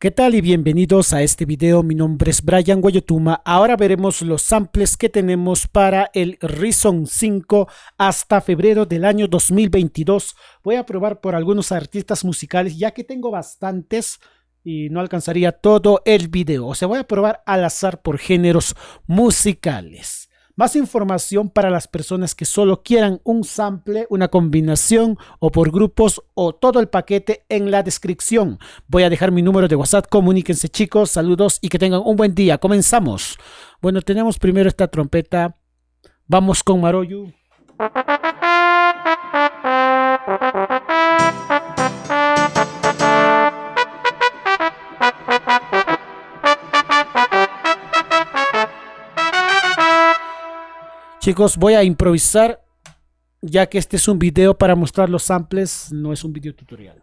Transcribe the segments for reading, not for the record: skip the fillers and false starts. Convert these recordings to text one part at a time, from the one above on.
¿Qué tal y bienvenidos a este video? Mi nombre es Brian Guayotuma. Ahora veremos los samples que tenemos para el Reason 5 hasta febrero del año 2022. Voy a probar por algunos artistas musicales ya que tengo bastantes y no alcanzaría todo el video. O sea, voy a probar al azar por géneros musicales. Más información para las personas que solo quieran un sample, una combinación o por grupos o todo el paquete en la descripción. Voy a dejar mi número de WhatsApp. Comuníquense, chicos. Saludos y que tengan un buen día. Comenzamos. Bueno, tenemos primero esta trompeta. Vamos con Maroyu. Chicos, voy a improvisar ya que este es un video para mostrar los samples, no es un video tutorial.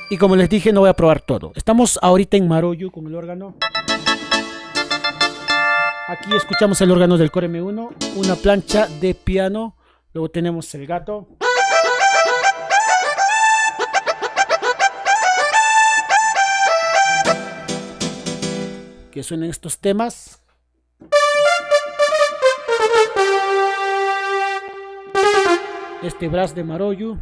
Y como les dije, no voy a probar todo. Estamos ahorita en Maroyu con el órgano. Aquí escuchamos el órgano del Core M1, una plancha de piano, luego tenemos el gato. Que suenen estos temas. Este brass de Maroyu.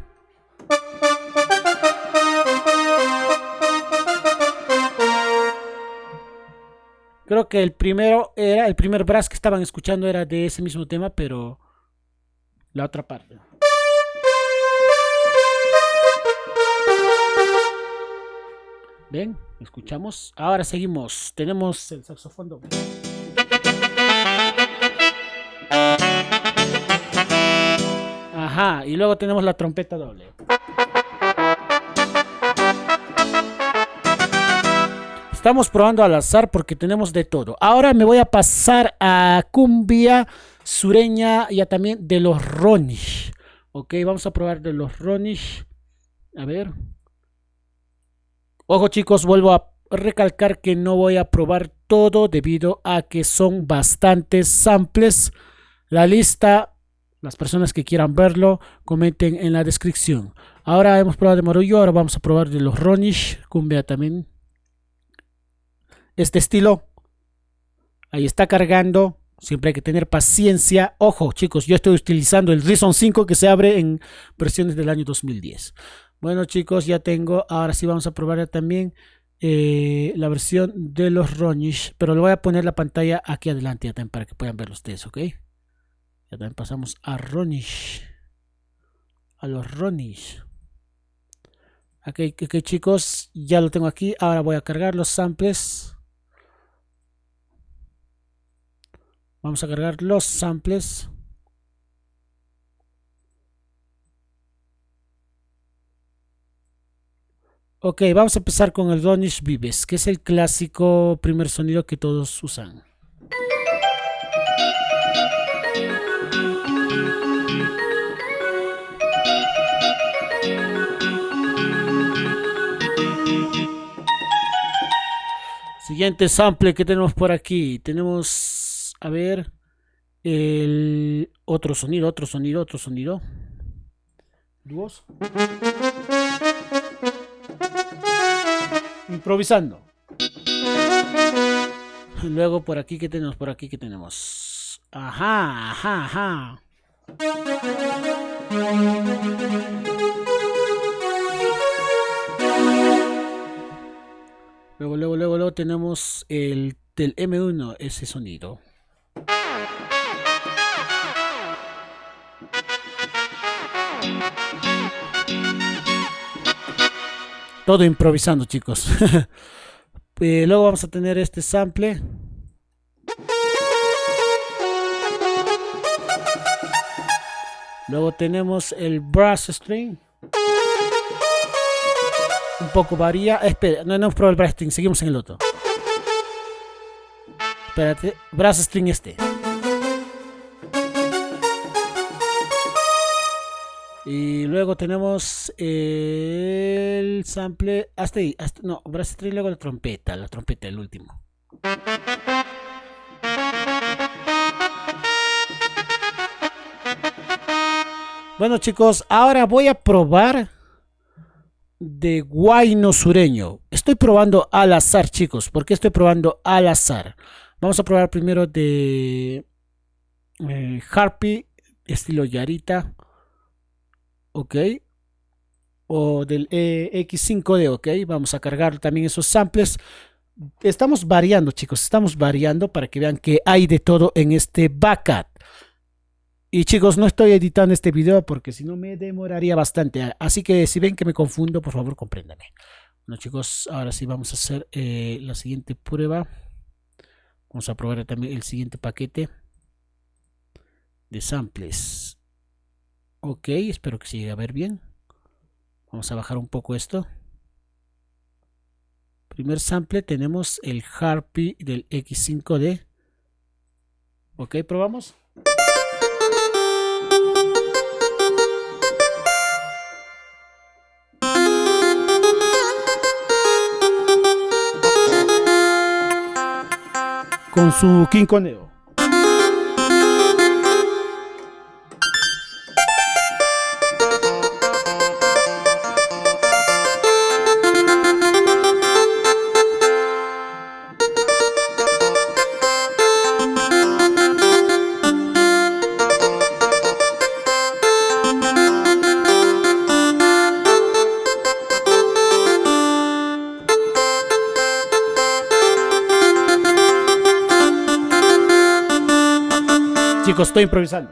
Creo que el primer brass que estaban escuchando era de ese mismo tema, pero la otra parte. Ven, escuchamos. Ahora seguimos. Tenemos el saxofón doble. Ajá, y luego tenemos la trompeta doble. Estamos probando al azar porque tenemos de todo. Ahora me voy a pasar a cumbia sureña y también de los Ronish. Ok, vamos a probar de los Ronish. A ver. Ojo, chicos, vuelvo a recalcar que no voy a probar todo debido a que son bastantes samples. La lista, las personas que quieran verlo, comenten en la descripción. Ahora hemos probado de Maroyu, ahora vamos a probar de los Ronish, cumbia también. Este estilo, ahí está cargando, siempre hay que tener paciencia. Ojo, chicos, yo estoy utilizando el Reason 5 que se abre en versiones del año 2010. Bueno, chicos, ya tengo. Ahora sí vamos a probar también la versión de los Ronish. Pero le voy a poner la pantalla aquí adelante ya también para que puedan verlo ustedes, ¿ok? Ya también pasamos a Ronish. A los Ronish. Ok, chicos, ya lo tengo aquí. Ahora voy a cargar los samples. Vamos a cargar los samples. Ok, vamos a empezar con el Ronish Vives, que es el clásico primer sonido que todos usan. Siguiente sample que tenemos por aquí. Tenemos, a ver, el otro sonido. Dúos. Improvisando. Luego por aquí que tenemos. Ajá. Luego tenemos el del M1, ese sonido. Todo improvisando, chicos. Luego vamos a tener este sample. Luego tenemos el brass string. Un poco varía. Espera, no hemos probado el brass string. Seguimos en el otro. Espérate. Brass string este. Y luego tenemos el sample. Hasta ahí. No, brass string, luego la trompeta, el último. Bueno, chicos, ahora voy a probar de guayno sureño. Estoy probando al azar, chicos. ¿Por qué estoy probando al azar? Vamos a probar primero de Harpy, estilo Yarita. Ok. O del X5D, ok. Vamos a cargar también esos samples. Estamos variando, chicos. Estamos variando para que vean que hay de todo en este Backup. Y chicos, no estoy editando este video porque si no me demoraría bastante. Así que si ven que me confundo, por favor, compréndanme. Bueno, chicos, ahora sí vamos a hacer la siguiente prueba. Vamos a probar también el siguiente paquete de samples. Ok, espero que se llegue a ver bien. Vamos a bajar un poco esto. Primer sample tenemos el Harpy del X5D. Ok, probamos. Con su quinconeo. Chicos, estoy improvisando.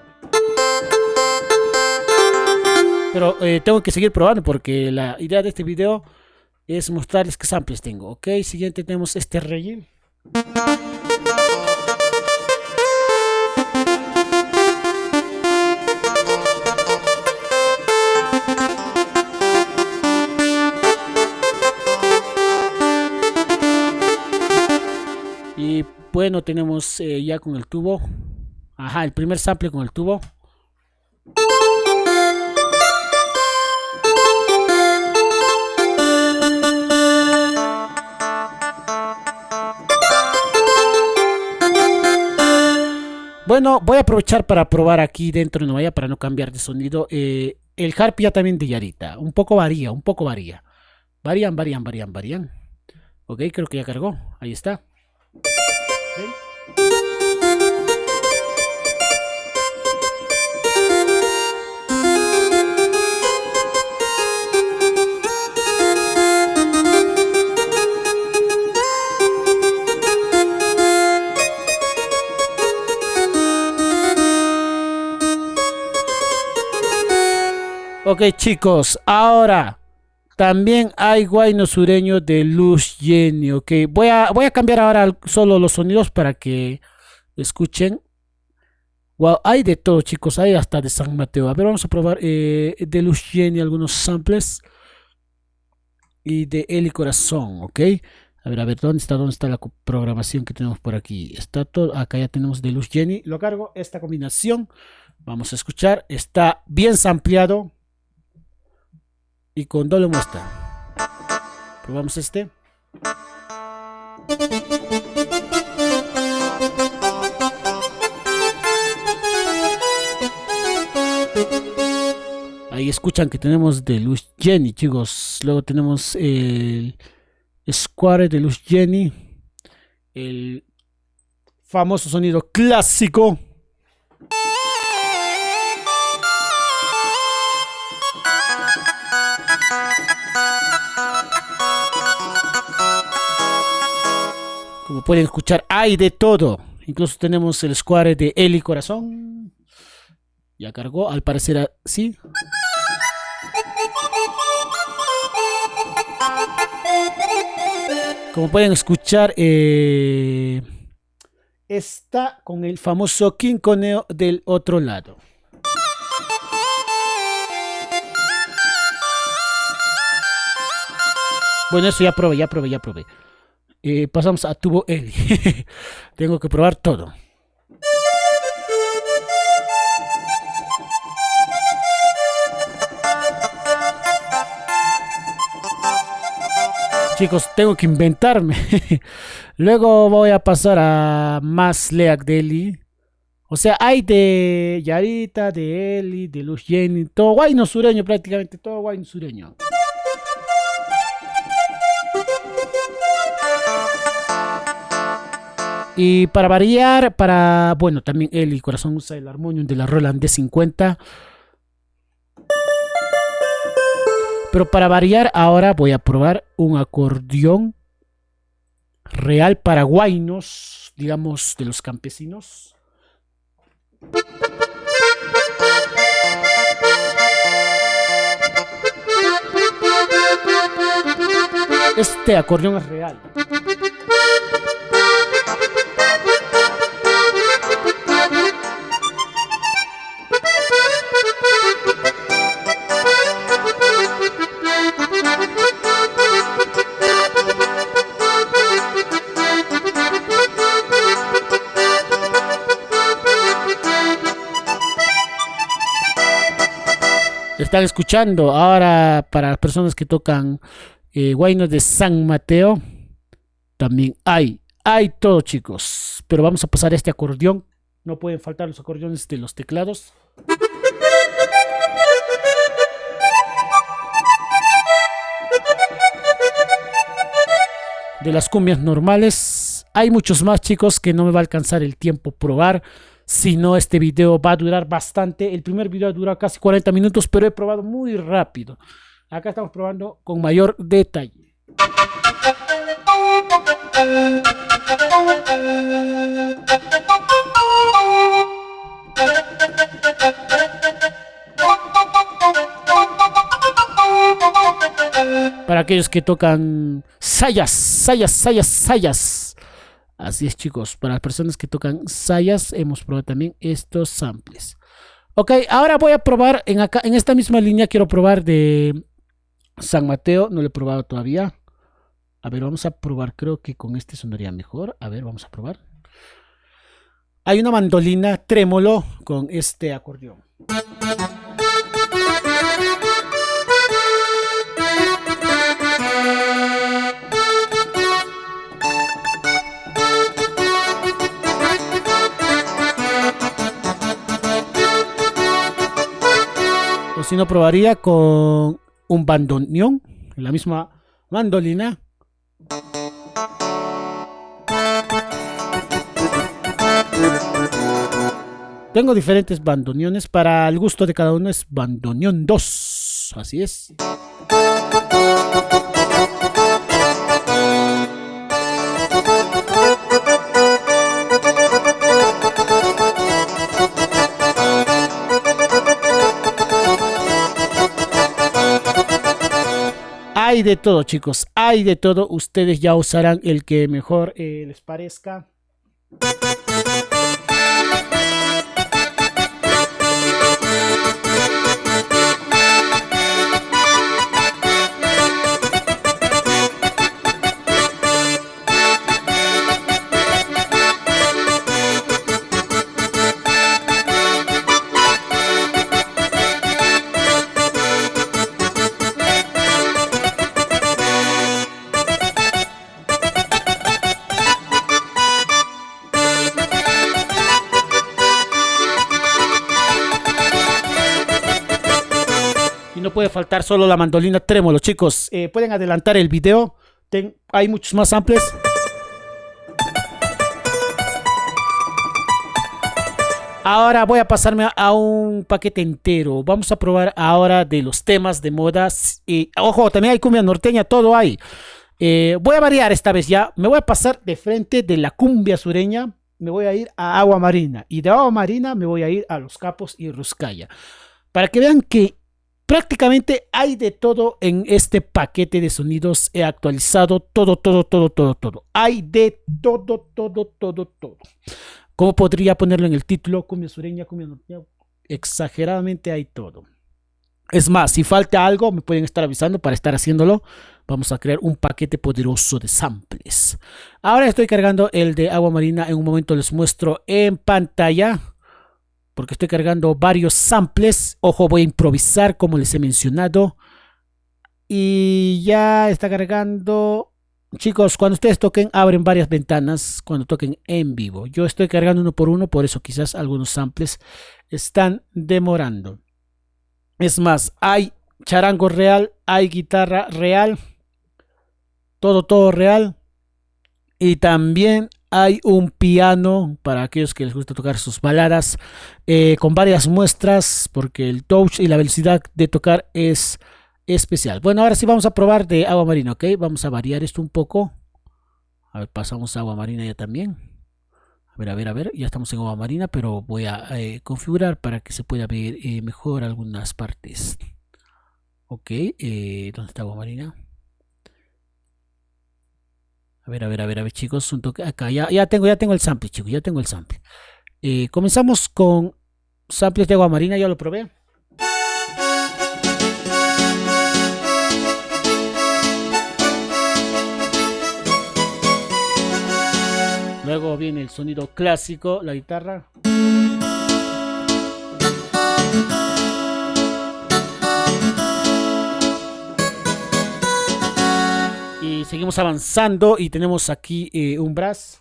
Pero tengo que seguir probando porque la idea de este video es mostrarles qué samples tengo. Ok, siguiente tenemos este relleno. Y bueno, tenemos ya con el tubo. Ajá, el primer sample con el tubo. Bueno, voy a aprovechar para probar aquí dentro de Novaya para no cambiar de sonido. El Harpy ya también de Yarita. Un poco varía, un poco varía. Varían. Ok, creo que ya cargó. Ahí está. Okay. Ok, chicos, ahora también hay guayno sureño de Luz Jenny. Ok, voy a cambiar ahora solo los sonidos para que escuchen. Wow, hay de todo, chicos, hay hasta de San Mateo. A ver, vamos a probar de Luz Jenny algunos samples. Y de El y Corazón, ok. A ver, ¿dónde está la programación que tenemos por aquí? Está todo, acá ya tenemos de Luz Jenny. Lo cargo, esta combinación. Vamos a escuchar, está bien sampleado. Y con doble muestra. Probamos este. Ahí escuchan que tenemos de Luz Jenny, chicos. Luego tenemos el Square de Luz Jenny. El famoso sonido clásico. Como pueden escuchar, hay de todo. Incluso tenemos el Square de El y Corazón. Ya cargó, al parecer así. Como pueden escuchar, está con el famoso quinconeo del otro lado. Bueno, eso ya probé. Pasamos a tubo Eli. Tengo que probar todo. Chicos, tengo que inventarme. Luego voy a pasar a más Leak de Eli. O sea, hay de Yarita, de Eli, de Luz Jenny, todo guayno sureño prácticamente, todo guayno sureño. Y para variar, bueno, también él y Corazón usa el armonium de la Roland D50. Pero para variar, ahora voy a probar un acordeón real paraguaynos, digamos, de los campesinos. Este acordeón es real. Están escuchando ahora para las personas que tocan guaynos de San Mateo. También hay todo, chicos. Pero vamos a pasar a este acordeón. No pueden faltar los acordeones de los teclados. De las cumbias normales. Hay muchos más, chicos, que no me va a alcanzar el tiempo probar. Si no, este video va a durar bastante. El primer video dura casi 40 minutos, pero he probado muy rápido. Acá estamos probando con mayor detalle. Para aquellos que tocan sayas. Así es, chicos. Para las personas que tocan sayas, hemos probado también estos samples. Ok, ahora voy a probar en esta misma línea. Quiero probar de San Mateo. No lo he probado todavía. A ver, vamos a probar. Creo que con este sonaría mejor. A ver, vamos a probar. Hay una mandolina trémolo con este acordeón. O si no, probaría con un bandoneón, la misma mandolina. Tengo diferentes bandoneones, para el gusto de cada uno es bandoneón 2, así es. Hay de todo, chicos, hay de todo. Ustedes ya usarán el que mejor les parezca. No puede faltar solo la mandolina trémolo, chicos. Pueden adelantar el video. Hay muchos más samples. Ahora voy a pasarme a un paquete entero. Vamos a probar ahora de los temas de modas. Ojo, también hay cumbia norteña, todo hay. Voy a variar esta vez ya. Me voy a pasar de frente de la cumbia sureña. Me voy a ir a Agua Marina. Y de Agua Marina me voy a ir a Los Capos y Ruscaya. Para que vean que prácticamente hay de todo en este paquete de sonidos. He actualizado todo. Hay de todo. ¿Cómo podría ponerlo en el título? Cumbia sureña, cumbia norteña. Exageradamente hay todo. Es más, si falta algo, me pueden estar avisando para estar haciéndolo. Vamos a crear un paquete poderoso de samples. Ahora estoy cargando el de Agua Marina. En un momento les muestro en pantalla, porque estoy cargando varios samples. Ojo, voy a improvisar como les he mencionado. Y ya está cargando. Chicos, cuando ustedes toquen, abren varias ventanas cuando toquen en vivo. Yo estoy cargando uno por uno, por eso quizás algunos samples están demorando. Es más, hay charango real, hay guitarra real, todo real. Y también hay un piano para aquellos que les gusta tocar sus baladas con varias muestras porque el touch y la velocidad de tocar es especial. Bueno, ahora sí vamos a probar de agua marina, ok. Vamos a variar esto un poco. A ver, pasamos a agua marina ya también. A ver, ya estamos en agua marina, pero voy a configurar para que se pueda ver mejor algunas partes. Ok, ¿dónde está agua marina? A ver, chicos, un toque acá. Ya tengo el sample, chicos, ya tengo el sample. Comenzamos con samples de agua marina, ya lo probé. Luego viene el sonido clásico, la guitarra. Y seguimos avanzando y tenemos aquí un brass.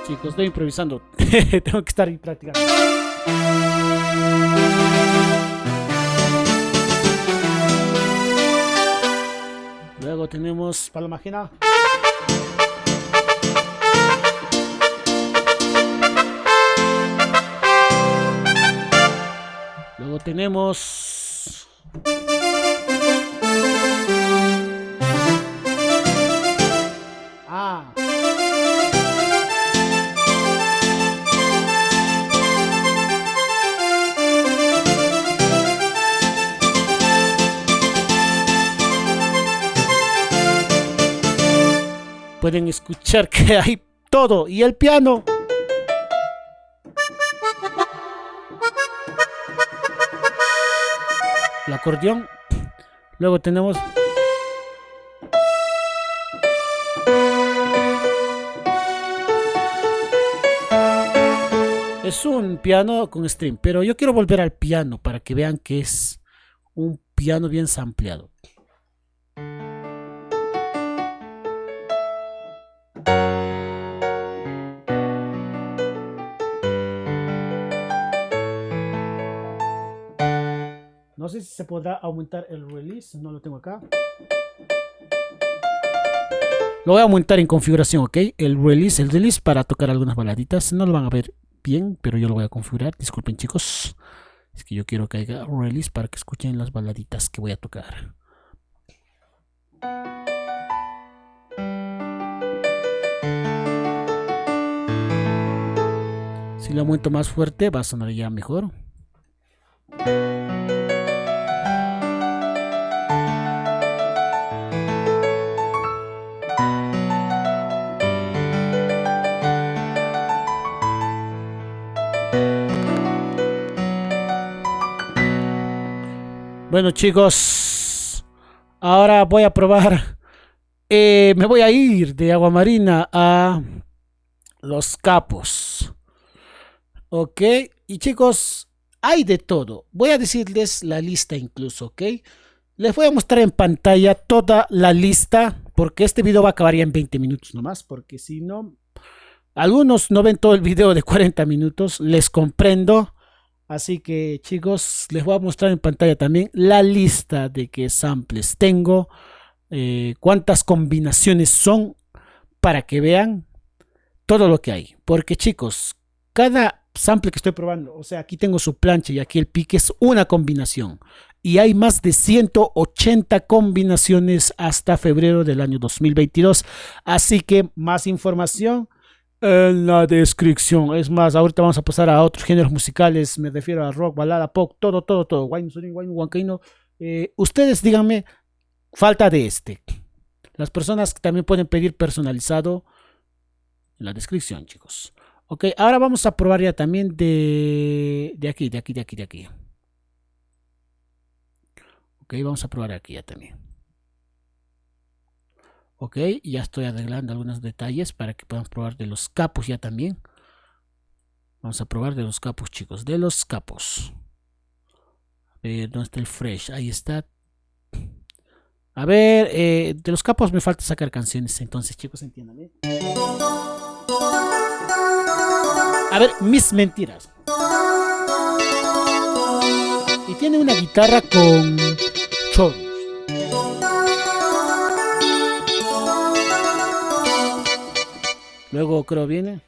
Chicos, estoy improvisando. Tengo que estar ahí practicando. Luego tenemos paloma ajena. Luego tenemos pueden escuchar que hay todo y el piano. El acordeón. Luego tenemos es un piano con string, pero yo quiero volver al piano para que vean que es un piano bien sampleado. No sé si se podrá aumentar el release, no lo tengo acá. Lo voy a aumentar en configuración, ok. El release para tocar algunas baladitas. No lo van a ver bien, pero yo lo voy a configurar. Disculpen, chicos. Es que yo quiero que haya release para que escuchen las baladitas que voy a tocar. Si lo aumento más fuerte, va a sonar ya mejor. Bueno, chicos, ahora voy a probar. Me voy a ir de agua marina a Los Capos. Ok, y chicos, hay de todo. Voy a decirles la lista incluso, ok. Les voy a mostrar en pantalla toda la lista, porque este video va a acabar ya en 20 minutos nomás, porque si no, algunos no ven todo el video de 40 minutos, les comprendo. Así que chicos, les voy a mostrar en pantalla también la lista de qué samples tengo, cuántas combinaciones son, para que vean todo lo que hay. Porque chicos, cada sample que estoy probando, o sea, aquí tengo su plancha y aquí el pique, es una combinación. Y hay más de 180 combinaciones hasta febrero del año 2022. Así que más información en la descripción. Es más, ahorita vamos a pasar a otros géneros musicales. Me refiero a rock, balada, pop, todo. Wine, huancaíno. Ustedes díganme, falta de este. Las personas también pueden pedir personalizado en la descripción, chicos. Ok, ahora vamos a probar ya también de aquí. Ok, vamos a probar aquí ya también. Ok, ya estoy arreglando algunos detalles para que puedan probar de Los Capos ya también. Vamos a probar de Los Capos, chicos, de Los Capos. A ver, ¿dónde está el fresh? Ahí está. A ver, de Los Capos me falta sacar canciones, entonces, chicos, entiéndanme. A ver, Mis Mentiras. Y tiene una guitarra con choros. Luego creo viene.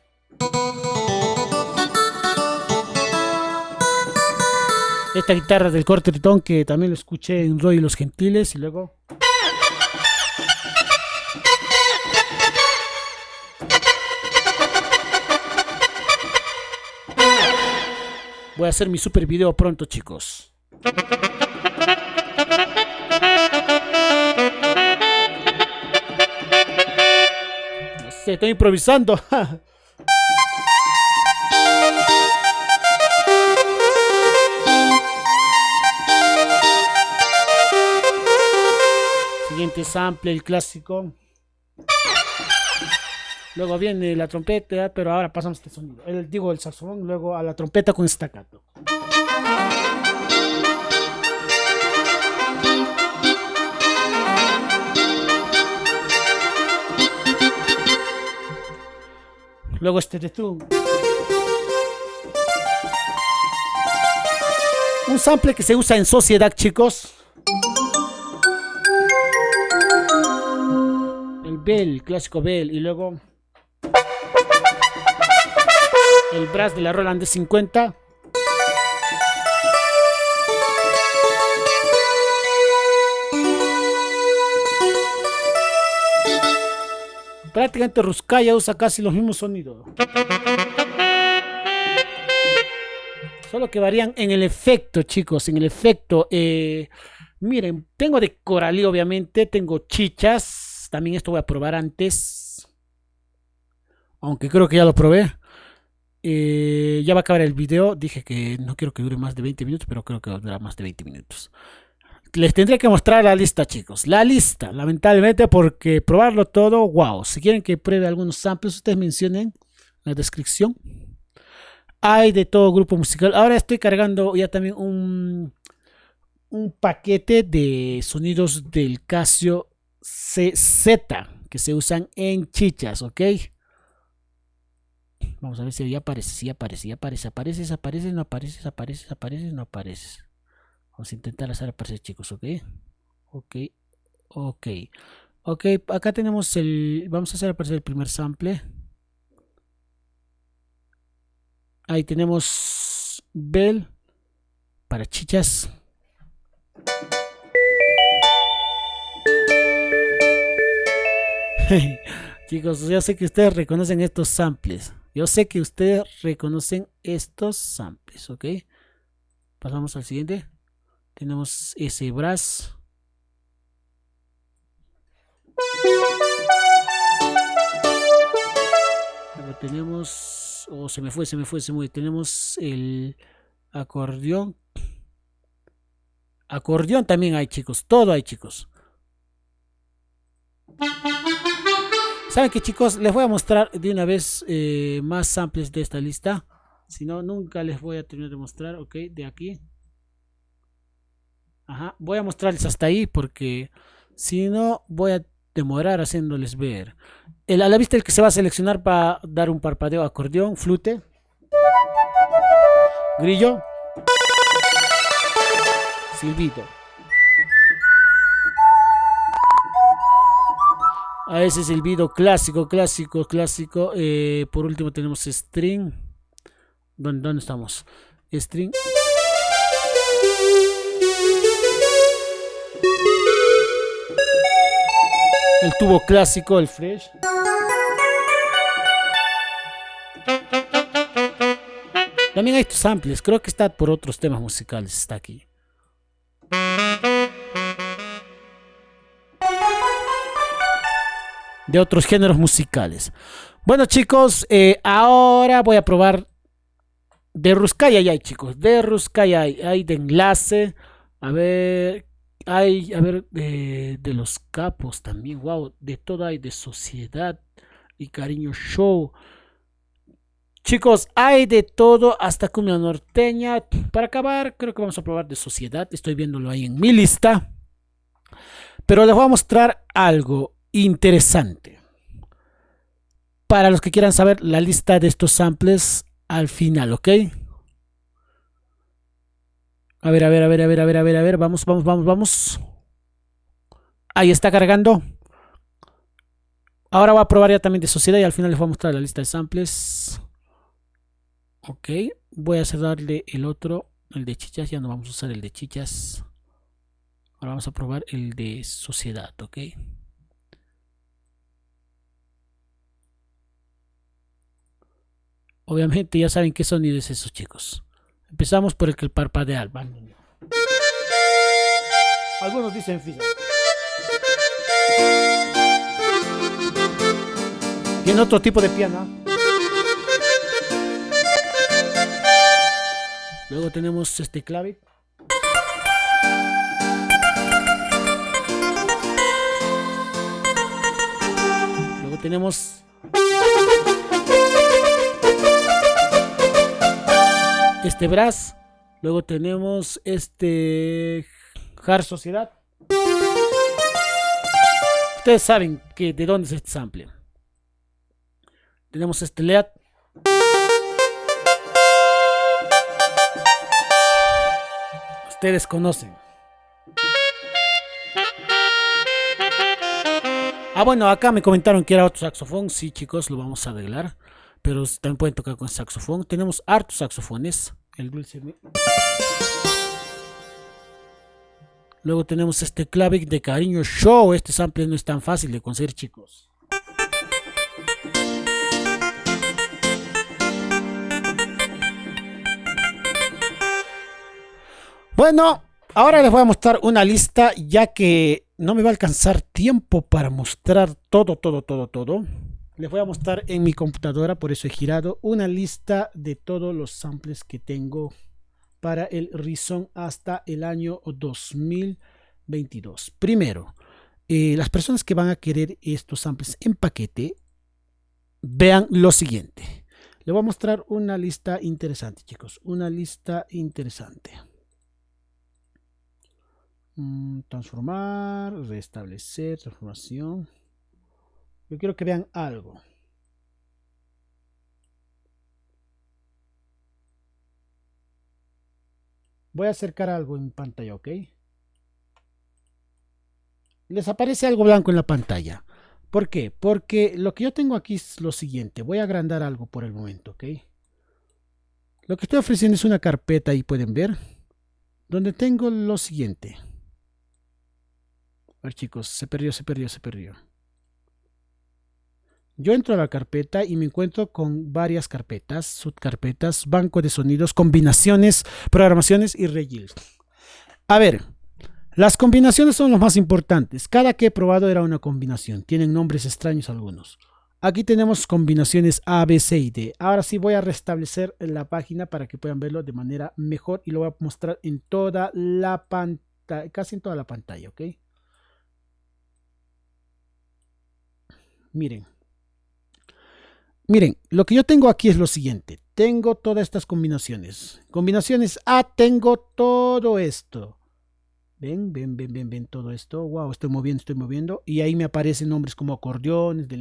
Esta guitarra del corte Tritón que también lo escuché en Roy y los Gentiles. Y luego voy a hacer mi super video pronto, chicos. No sé, estoy improvisando. Siguiente sample, el clásico. Luego viene la trompeta, pero ahora pasamos este sonido. Digo el saxofón, luego a la trompeta con staccato. Luego este de tú. Un sample que se usa en sociedad, chicos. El bell, clásico bell, y luego el brass de la Roland D50. Prácticamente Ruskaya usa casi los mismos sonidos. Solo que varían en el efecto, chicos, en el efecto. Miren, tengo de coralí, obviamente, tengo chichas. También esto voy a probar antes. Aunque creo que ya lo probé. Ya va a acabar el video. Dije que no quiero que dure más de 20 minutos, pero creo que va a durar más de 20 minutos. Les tendré que mostrar la lista, chicos. La lista, lamentablemente, porque probarlo todo, wow. Si quieren que pruebe algunos samples, ustedes mencionen en la descripción. Hay de todo grupo musical. Ahora estoy cargando ya también un paquete de sonidos del Casio CZ que se usan en chichas, ¿ok? Vamos a ver si ya aparece, si aparece, aparece, no aparece, no aparece. Vamos a intentar hacer aparecer, chicos, ¿ok? Ok, acá tenemos vamos a hacer aparecer el primer sample. Ahí tenemos bell para chichas. Chicos, yo sé que ustedes reconocen estos samples. ¿Ok? Pasamos al siguiente. Tenemos ese brass. Luego tenemos... Oh, se me fue. Tenemos el acordeón. Acordeón también hay, chicos. Todo hay, chicos. ¿Saben qué, chicos? Les voy a mostrar de una vez más samples de esta lista. Si no, nunca les voy a terminar de mostrar. Ok, de aquí. Ajá, voy a mostrarles hasta ahí porque si no voy a demorar haciéndoles ver. A la vista el que se va a seleccionar para dar un parpadeo: acordeón, flute, grillo, silbido. A ese silbido clásico. Por último tenemos string. ¿Dónde estamos? String. El tubo clásico, el fresh. También hay estos samples. Creo que está por otros temas musicales. Está aquí. De otros géneros musicales. Bueno, chicos, ahora voy a probar de Ruskaya. Ya hay, chicos, de Ruskaya hay de enlace. A ver, hay, de los capos también. Wow, de todo hay, de Sociedad y Cariño Show. Chicos, hay de todo hasta cumbia norteña. Para acabar, creo que vamos a probar de Sociedad. Estoy viéndolo ahí en mi lista. Pero les voy a mostrar algo interesante. Para los que quieran saber la lista de estos samples al final, ¿ok? A ver, a ver, a ver, a ver, a ver, a ver, a ver. Vamos, vamos, vamos, vamos. Ahí está cargando. Ahora voy a probar ya también de sociedad y al final les voy a mostrar la lista de samples. Ok. Voy a cerrarle el otro, el de chichas. Ya no vamos a usar el de chichas. Ahora vamos a probar el de sociedad, ok. Obviamente ya saben qué sonido es eso, chicos. Empezamos por el que parpadea. Algunos dicen fisa. Tiene otro tipo de piano. Luego tenemos este clave. Luego tenemos este brass. Luego tenemos este Hard Sociedad. Ustedes saben que de dónde es este sample. Tenemos este LED. Ustedes conocen. Ah, bueno, acá me comentaron que era otro saxofón. Sí, chicos, lo vamos a arreglar. Pero también pueden tocar con saxofón. Tenemos hartos saxofones. El dulce. Luego tenemos este clave de Cariño Show. Este sample no es tan fácil de conseguir, chicos. Bueno, ahora les voy a mostrar una lista, ya que no me va a alcanzar tiempo para mostrar todo. Les voy a mostrar en mi computadora, por eso he girado una lista de todos los samples que tengo para el Reason hasta el año 2022. Primero, las personas que van a querer estos samples en paquete, vean lo siguiente. Les voy a mostrar una lista interesante, chicos. Una lista interesante. Transformar, restablecer, transformación. Yo quiero que vean algo. Voy a acercar algo en pantalla, ¿ok? Les aparece algo blanco en la pantalla. ¿Por qué? Porque lo que yo tengo aquí es lo siguiente. Voy a agrandar algo por el momento, ¿ok? Lo que estoy ofreciendo es una carpeta, ahí pueden ver, donde tengo lo siguiente. A ver, chicos, se perdió. Yo entro a la carpeta y me encuentro con varias carpetas, subcarpetas, banco de sonidos, combinaciones, programaciones y registros. A ver, las combinaciones son los más importantes. Cada que he probado era una combinación. Tienen nombres extraños algunos. Aquí tenemos combinaciones A, B, C y D. Ahora sí voy a restablecer la página para que puedan verlo de manera mejor y lo voy a mostrar en toda la pantalla, casi en toda la pantalla, ¿ok? Miren, lo que yo tengo aquí es lo siguiente. Tengo todas estas combinaciones. Combinaciones A, tengo todo esto. Ven todo esto. Wow, estoy moviendo. Y ahí me aparecen nombres como acordeones, de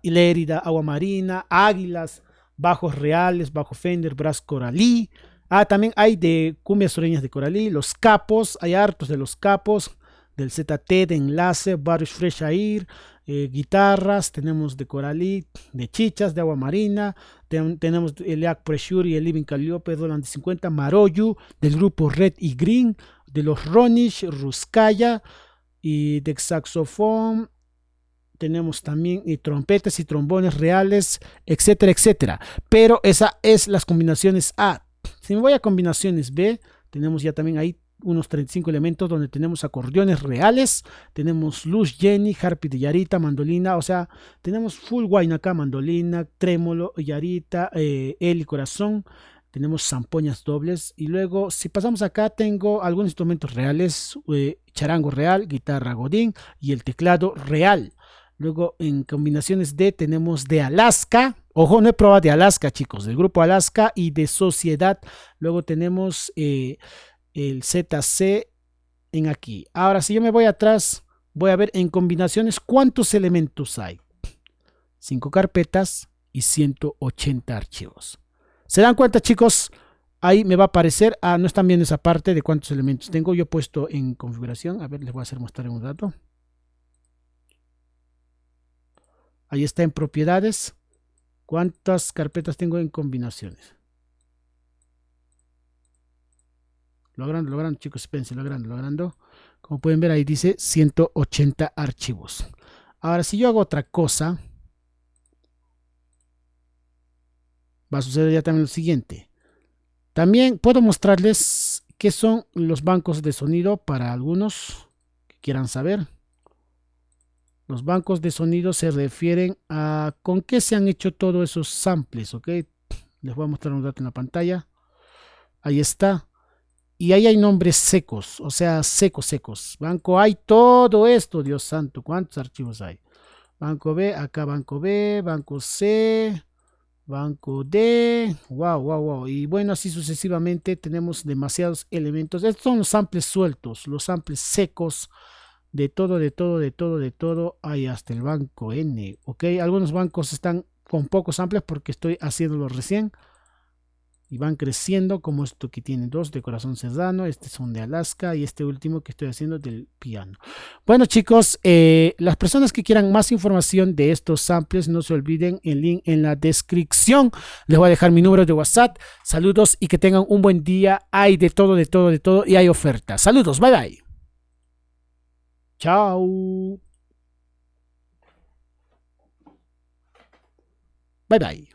Lérida, agua marina, águilas, bajos reales, bajo Fender, brass coralí. Ah, también hay de cumbias sureñas de coralí, los capos, hay hartos de los capos, del ZT, de enlace, varios Fresh Air, guitarras, tenemos de coralí, de chichas, de agua marina, tenemos el Eac Pressure y el Living Calliope, Dolan de 50, Maroyu, del grupo Red y Green, de los Ronish, Ruskaya, y de saxofón tenemos también trompetas y trombones reales, etcétera. Pero esa es las combinaciones A. Si me voy a combinaciones B, tenemos ya también ahí unos 35 elementos donde tenemos acordeones reales, tenemos luz Jenny, harpy de yarita, mandolina, o sea, tenemos full wine acá, mandolina, trémolo, yarita, y corazón, tenemos zampoñas dobles y luego si pasamos acá tengo algunos instrumentos reales, charango real, guitarra godín y el teclado real. Luego en combinaciones D tenemos de Alaska, ojo, no he probado de Alaska, chicos, del grupo Alaska y de Sociedad. Luego tenemos el ZC en aquí. Ahora si yo me voy atrás, voy a ver en combinaciones cuántos elementos hay. 5 carpetas y 180 archivos. ¿Se dan cuenta, chicos? ahí me va a aparecer, no están viendo esa parte de cuántos elementos tengo yo puesto en configuración. A ver, les voy a hacer mostrar un dato. Ahí está en propiedades. ¿Cuántas carpetas tengo en combinaciones? Logrando, chicos, espérense, logrando. Como pueden ver, ahí dice 180 archivos. Ahora, si yo hago otra cosa, va a suceder ya también lo siguiente. También puedo mostrarles qué son los bancos de sonido para algunos que quieran saber. Los bancos de sonido se refieren a con qué se han hecho todos esos samples, ¿ok? Les voy a mostrar un dato en la pantalla. Ahí está. Y ahí hay nombres secos, o sea, secos. Banco A, todo esto, Dios santo, ¿cuántos archivos hay? Banco B, acá banco B, banco C, banco D, wow. Y bueno, así sucesivamente tenemos demasiados elementos. Estos son los samples sueltos, los samples secos, de todo. Hay hasta el banco N, ¿ok? Algunos bancos están con pocos samples porque estoy haciéndolo recién. Y van creciendo, como esto que tiene dos de corazón serrano, este son de Alaska y este último que estoy haciendo del piano. Bueno, chicos, las personas que quieran más información de estos samples, no se olviden el link en la descripción. Les voy a dejar mi número de WhatsApp. Saludos y que tengan un buen día. Hay de todo y hay ofertas. Saludos, bye. Chao. Bye.